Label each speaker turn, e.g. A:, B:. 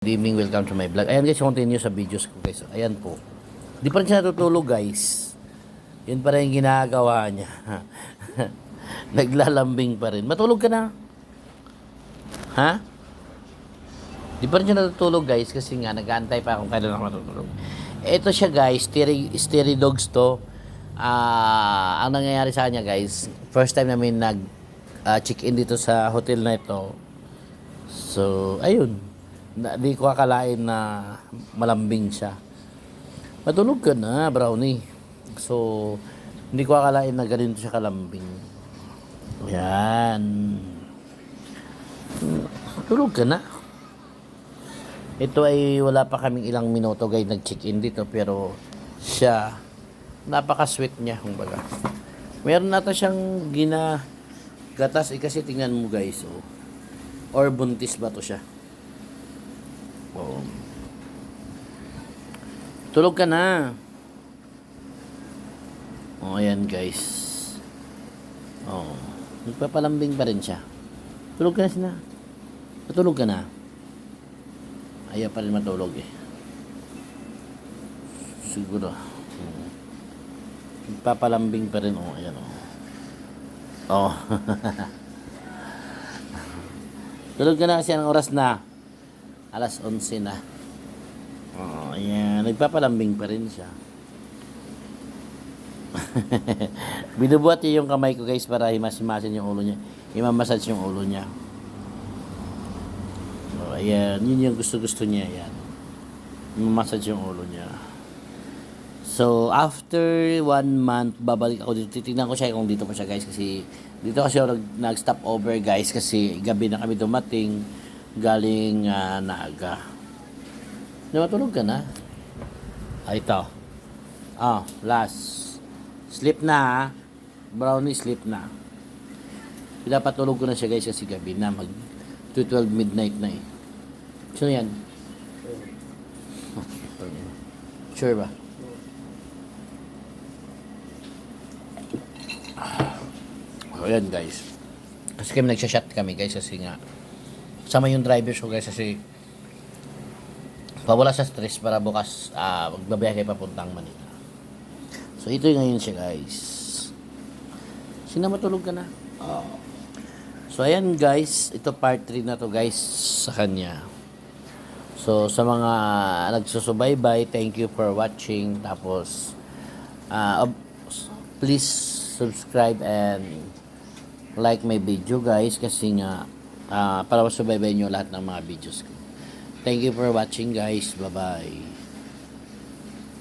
A: Good evening, welcome to my vlog. Ayan guys, continue sa videos ko guys. Ayan po. Di pa rin siya natutulog guys. Yun pa rin yung ginagawa niya. Naglalambing pa rin. Matulog ka na. Ha? Di pa rin siya natutulog guys kasi nga nag-aantay pa kung kailan ako matutulog. Ito siya guys, stray dogs to. Ang nangyayari sa kanya guys, first time namin check-in dito sa hotel na ito. So, ayun. Di ko akalain na malambing siya. Matulog ka na, Brownie. So, hindi ko akalain na ganito siya kalambing. Yan. Matulog ka na. Ito ay wala pa kaming ilang minuto guys nag-check-in dito pero siya napaka-sweet niya kumbaga. Meron nata siyang ginagatas kasi tingnan mo guys oh. Or buntis ba to siya? Oh. Tulog ka na. Oh, ayan guys. Oh, nagpapalambing pa rin siya. Tulog ka na sina. Matulog ka na. Ayaw pa rin matulog eh. Siguro. Oh. Nagpapalambing pa rin. Oh, ayan oh. Oh. Tulog ka na kasi anong oras na? Alas 11 na. Oh, ayan. Nagpapalambing pa rin siya. Binubuhat niya yung kamay ko guys para himas-himasin yung ulo niya. Imamassage yung ulo niya. Oh, ayan. Yun yung gusto-gusto niya. Ayan. Imamassage yung ulo niya. So, after 1 month, babalik ako dito. Titignan ko siya kung dito pa siya guys. Kasi dito kasi ako nag-stop over guys. Kasi gabi na kami dumating. Galing Naga. Matulog ka na. Ito. Last. Sleep na ha. Brownie sleep na. Pinapatulog ko na siya guys kasi gabi na. Mag 12 midnight na eh. So yan. Sure ba? So yan guys. Kasi kami nagsha-shot kami guys kasi nga sama yung driver ko guys kasi pawala sa stress para bukas magbabiyahe papuntang Manila. So ito yung ngayon siya guys. Sina matulog ka na? So ayan guys, ito part 3 na to guys sa kanya. So sa mga nagsusubaybay, thank you for watching. Tapos please subscribe and like my video guys kasi nga para masubaybay nyo lahat ng mga videos ko. Thank you for watching guys. Bye bye.